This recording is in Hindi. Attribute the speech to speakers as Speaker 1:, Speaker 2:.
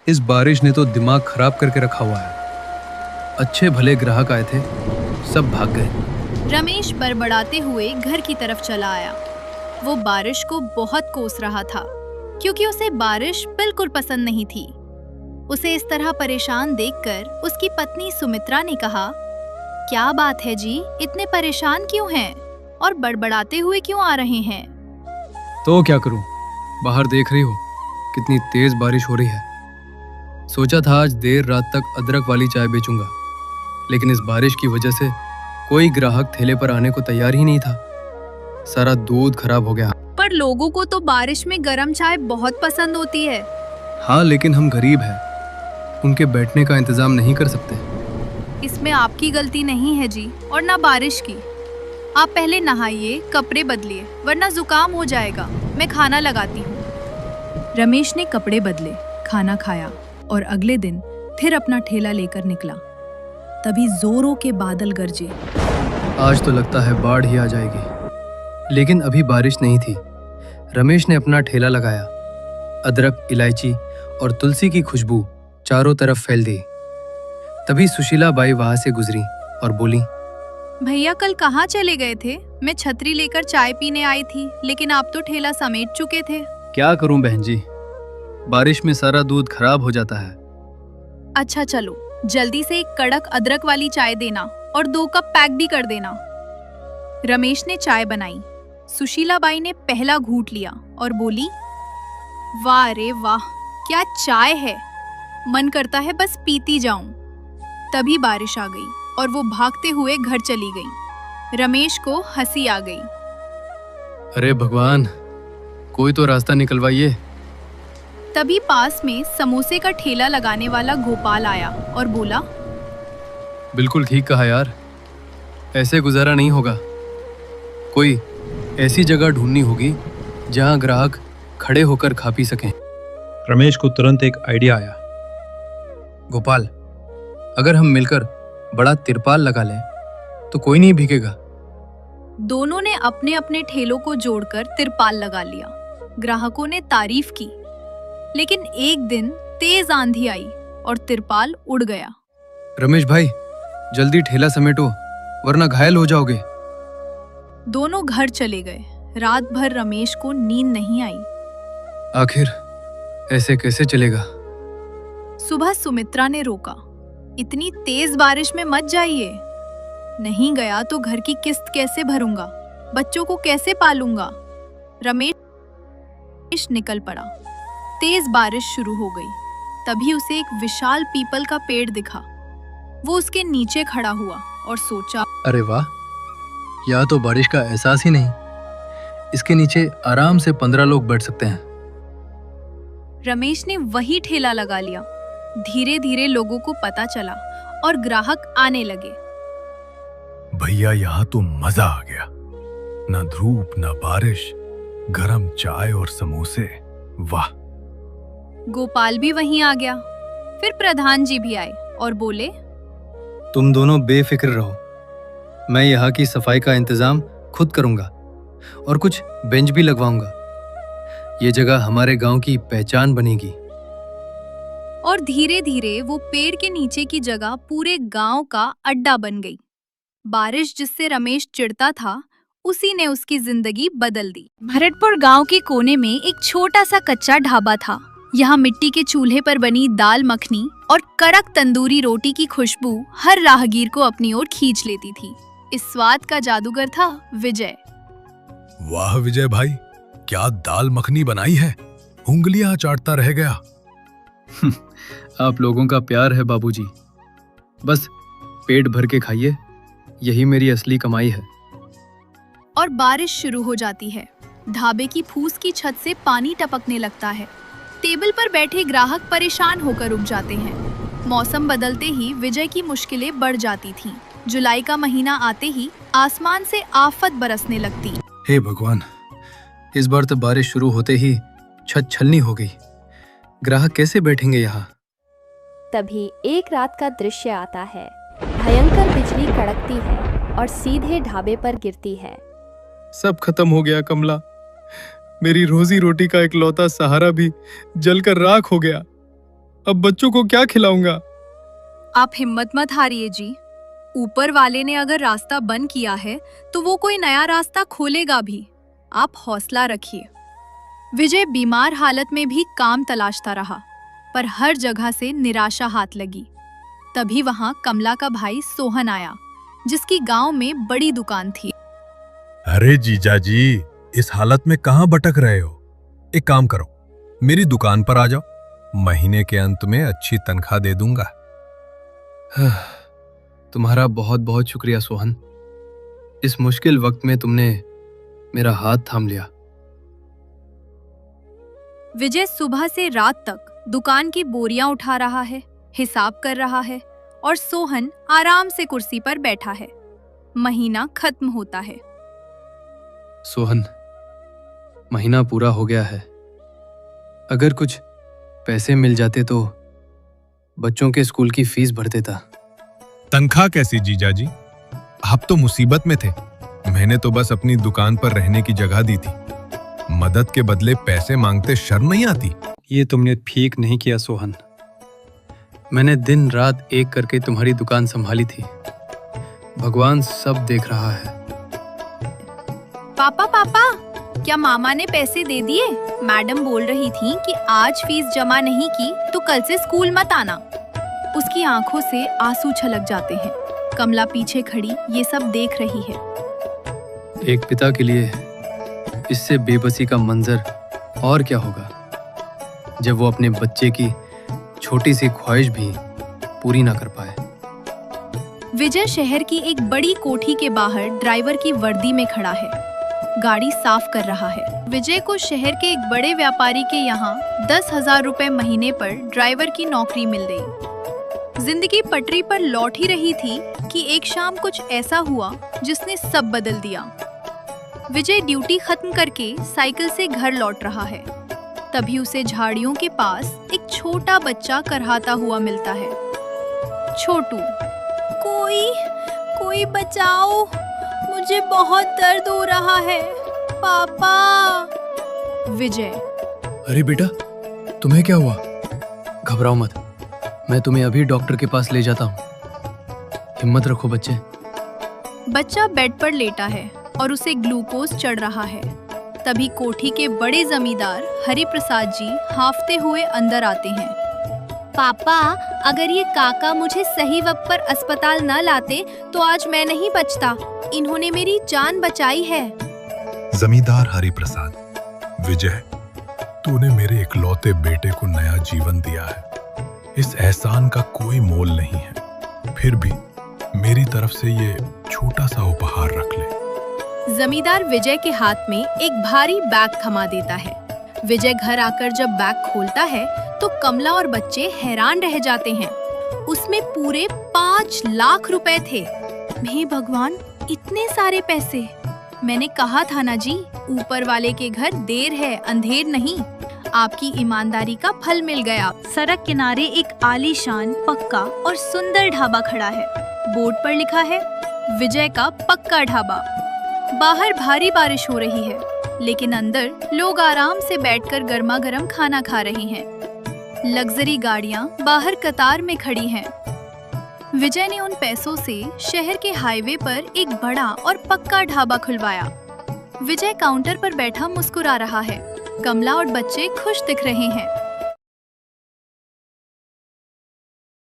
Speaker 1: इस बारिश ने तो दिमाग खराब करके रखा हुआ है। अच्छे भले ग्राहक आए थे, सब भाग गए।
Speaker 2: रमेश बड़बड़ाते हुए घर की तरफ चला आया। वो बारिश को बहुत कोस रहा था क्योंकि उसे बारिश बिल्कुल पसंद नहीं थी। उसे इस तरह परेशान देखकर उसकी पत्नी सुमित्रा ने कहा, क्या बात है जी, इतने परेशान क्यों हैं और बड़बड़ाते हुए क्यों आ रहे हैं?
Speaker 1: तो क्या करूं, बाहर देख रही हो कितनी तेज बारिश हो रही है। सोचा था आज देर रात तक अदरक वाली चाय बेचूंगा, लेकिन इस बारिश की वजह से कोई ग्राहक ठेले पर आने को तैयार ही नहीं था। सारा दूध खराब हो गया।
Speaker 2: पर लोगों को तो बारिश में गर्म चाय बहुत पसंद होती है।
Speaker 1: हाँ, लेकिन हम गरीब हैं, उनके बैठने का इंतजाम नहीं कर सकते।
Speaker 2: इसमें आपकी गलती नहीं है जी, और ना बारिश की। आप पहले नहाइए, कपड़े बदलिए, वरना जुकाम हो जाएगा। मैं खाना लगाती हूँ। रमेश ने कपड़े बदले, खाना खाया और अगले दिन फिर अपना ठेला लेकर निकला। तभी जोरों के बादल गरजे।
Speaker 1: आज तो लगता है बाढ़ ही आ जाएगी, लेकिन अभी बारिश नहीं थी। रमेश ने अपना ठेला लगाया। अदरक, इलायची और तुलसी की खुशबू चारों तरफ फैल दी। तभी सुशीला बाई वहां से गुजरी और बोली,
Speaker 2: भैया कल कहाँ चले गए थे? मैं छतरी लेकर चाय पीने आई थी, लेकिन आप तो ठेला समेट चुके थे।
Speaker 1: क्या करूं बहन जी, बारिश में सारा दूध खराब हो जाता है।
Speaker 2: अच्छा चलो, जल्दी से एक कड़क अदरक वाली चाय देना और 2 कप पैक भी कर देना। रमेश ने चाय बनाई। सुशीला बाई ने पहला घूंट लिया और बोली, वाह रे वाह, क्या चाय है, मन करता है बस पीती जाऊं। तभी बारिश आ गई और वो भागते हुए घर चली गई। रमेश को हंसी आ गई।
Speaker 1: अरे भगवान, कोई तो रास्ता निकलवाइए।
Speaker 2: तभी पास में समोसे का ठेला लगाने वाला गोपाल आया और बोला,
Speaker 1: बिल्कुल ठीक कहा यार, ऐसे गुजारा नहीं होगा। कोई ऐसी जगह ढूंढनी होगी जहां ग्राहक खड़े होकर खा पी सकें।
Speaker 3: रमेश को तुरंत एक आइडिया आया।
Speaker 1: गोपाल, अगर हम मिलकर बड़ा तिरपाल लगा लें तो कोई नहीं भीगेगा।
Speaker 2: दोनों ने अपने अपने ठेलों को जोड़कर तिरपाल लगा लिया। ग्राहकों ने तारीफ की, लेकिन एक दिन तेज आंधी आई और तिरपाल उड़ गया।
Speaker 1: रमेश भाई, जल्दी ठेला समेटो वरना घायल हो जाओगे।
Speaker 2: दोनों घर चले गए। रात भर रमेश को नींद नहीं आई।
Speaker 1: आखिर ऐसे कैसे चलेगा?
Speaker 2: सुबह सुमित्रा ने रोका, इतनी तेज बारिश में मत जाइए। नहीं गया तो घर की किस्त कैसे भरूंगा, बच्चों को कैसे पालूंगा। रमेश निकल पड़ा। तेज बारिश शुरू हो गई। तभी उसे एक विशाल पीपल का पेड़ दिखा। वो उसके नीचे खड़ा हुआ और सोचा,
Speaker 1: अरे वाह, यह तो बारिश का एहसास ही नहीं। इसके नीचे आराम से 15 लोग बैठ सकते हैं।
Speaker 2: रमेश ने वही ठेला लगा लिया। धीरे धीरे लोगों को पता चला और ग्राहक आने लगे।
Speaker 4: भैया, यहाँ तो मजा आ गया, ना धूप ना बारिश, गरम चाय और समोसे, वाह।
Speaker 2: गोपाल भी वहीं आ गया। फिर प्रधान जी भी आए और बोले,
Speaker 1: तुम दोनों बेफिक्र रहो, मैं यहाँ की सफाई का इंतजाम खुद करूंगा और कुछ बेंच भी लगवाऊंगा। ये जगह हमारे गांव की पहचान बनेगी।
Speaker 2: और धीरे धीरे वो पेड़ के नीचे की जगह पूरे गांव का अड्डा बन गई। बारिश जिससे रमेश चिढ़ता था, उसी ने उसकी जिंदगी बदल दी। भरतपुर गांव के कोने में एक छोटा सा कच्चा ढाबा था। यहाँ मिट्टी के चूल्हे पर बनी दाल मखनी और कड़क तंदूरी रोटी की खुशबू हर राहगीर को अपनी ओर खींच लेती थी। इस स्वाद का जादूगर था विजय।
Speaker 4: वाह विजय भाई, क्या दाल मखनी बनाई है, उंगलियां चाटता रह गया।
Speaker 1: आप लोगों का प्यार है बाबूजी, बस पेट भर के खाइए, यही मेरी असली कमाई है।
Speaker 2: और बारिश शुरू हो जाती है। ढाबे की फूस की छत से पानी टपकने लगता है। टेबल पर बैठे ग्राहक परेशान होकर रुक जाते हैं। मौसम बदलते ही विजय की मुश्किलें बढ़ जाती थीं। जुलाई का महीना आते ही आसमान से आफत बरसने लगती।
Speaker 1: हे भगवान, इस बार तो बारिश शुरू होते ही छत छलनी हो गई। ग्राहक कैसे बैठेंगे यहाँ?
Speaker 5: तभी एक रात का दृश्य आता है। भयंकर बिजली कड़कती है और सीधे ढाबे पर गिरती है।
Speaker 1: सब खत्म हो गया कमला, मेरी रोजी रोटी का इकलौता सहारा भी जलकर राख हो गया। अब बच्चों को क्या खिलाऊंगा?
Speaker 2: आप हिम्मत मत हारिए जी। ऊपर वाले ने अगर रास्ता बंद किया है तो वो कोई नया रास्ता खोलेगा भी। आप हौसला रखिए। विजय बीमार हालत में भी काम तलाशता रहा, पर हर जगह से निराशा हाथ लगी। तभी वहां कमला का भाई सोहन आया, जिसकी गांव में बड़ी दुकान थी।
Speaker 4: अरे जीजा जी, इस हालत में कहां भटक रहे हो? एक काम करो, मेरी दुकान पर आ जाओ, महीने के अंत में अच्छी तनख्वाह दे दूंगा।
Speaker 1: तुम्हारा बहुत बहुत शुक्रिया सोहन। इस मुश्किल वक्त में तुमने मेरा हाथ थाम लिया।
Speaker 2: विजय सुबह से रात तक दुकान की बोरियां उठा रहा है, हिसाब कर रहा है, और सोहन आराम से कुर्सी पर बैठा है। महीना खत्म होता है।
Speaker 1: सोहन, महीना पूरा हो गया है। अगर कुछ पैसे मिल जाते तो बच्चों के स्कूल की फीस भर देता।
Speaker 4: तनख्वाह कैसी जीजा जी? आप तो मुसीबत में थे। मैंने तो बस अपनी दुकान पर रहने की जगह दी थी। मदद के बदले पैसे मांगते शर्म नहीं आती?
Speaker 1: ये तुमने ठीक नहीं किया सोहन। मैंने दिन रात एक करके तुम्हारी दुकान संभाली थी। भगवान सब देख रहा है।
Speaker 2: पापा पापा, क्या मामा ने पैसे दे दिए? मैडम बोल रही थी कि आज फीस जमा नहीं की तो कल से स्कूल मत आना। उसकी आंखों से आंसू छलक जाते हैं। कमला पीछे खड़ी ये सब देख रही है।
Speaker 1: एक पिता के लिए इससे बेबसी का मंजर और क्या होगा, जब वो अपने बच्चे की छोटी सी ख्वाहिश भी पूरी ना कर पाए।
Speaker 2: विजय शहर की एक बड़ी कोठी के बाहर ड्राइवर की वर्दी में खड़ा है, गाड़ी साफ कर रहा है। विजय को शहर के एक बड़े व्यापारी के यहाँ 10,000 रुपए महीने पर ड्राइवर की नौकरी मिल गई। जिंदगी पटरी पर लौट ही रही थी कि एक शाम कुछ ऐसा हुआ जिसने सब बदल दिया। विजय ड्यूटी खत्म करके साइकिल से घर लौट रहा है। तभी उसे झाड़ियों के पास एक छोटा बच्चा करहाता हुआ मिलता है। छोटू, कोई बचाओ, मुझे बहुत दर्द हो रहा है, पापा। विजय,
Speaker 1: अरे बेटा, तुम्हें क्या हुआ? घबराओ मत, मैं तुम्हें अभी डॉक्टर के पास ले जाता हूँ। हिम्मत रखो बच्चे।
Speaker 2: बच्चा बेड पर लेटा है और उसे ग्लूकोज चढ़ रहा है। तभी कोठी के बड़े जमींदार हरि प्रसाद जी हांफते हुए अंदर आते हैं। पापा, अगर ये काका मुझे सही वक्त पर अस्पताल न लाते तो आज मैं नहीं बचता। इन्होंने मेरी जान बचाई है।
Speaker 4: जमींदार हरि प्रसाद, विजय, तूने मेरे इकलौते बेटे को नया जीवन दिया है। इस एहसान का कोई मोल नहीं है। फिर भी मेरी तरफ से ये छोटा सा उपहार रख ले।
Speaker 2: जमींदार विजय के हाथ में एक भारी बैग थमा देता है। विजय घर आकर जब बैग खोलता है तो कमला और बच्चे हैरान रह जाते हैं। उसमें पूरे 5 लाख रुपए थे। हे भगवान, इतने सारे पैसे! मैंने कहा था ना जी, ऊपर वाले के घर देर है अंधेर नहीं। आपकी ईमानदारी का फल मिल गया। सड़क किनारे एक आलीशान, पक्का और सुंदर ढाबा खड़ा है। बोर्ड पर लिखा है विजय का पक्का ढाबा। बाहर भारी बारिश हो रही है, लेकिन अंदर लोग आराम से बैठकर गर्मा गर्म खाना खा रहे हैं। लग्जरी गाड़ियां बाहर कतार में खड़ी हैं। विजय ने उन पैसों से शहर के हाईवे पर एक बड़ा और पक्का ढाबा खुलवाया। विजय काउंटर पर बैठा मुस्कुरा रहा है। कमला और बच्चे खुश दिख रहे हैं।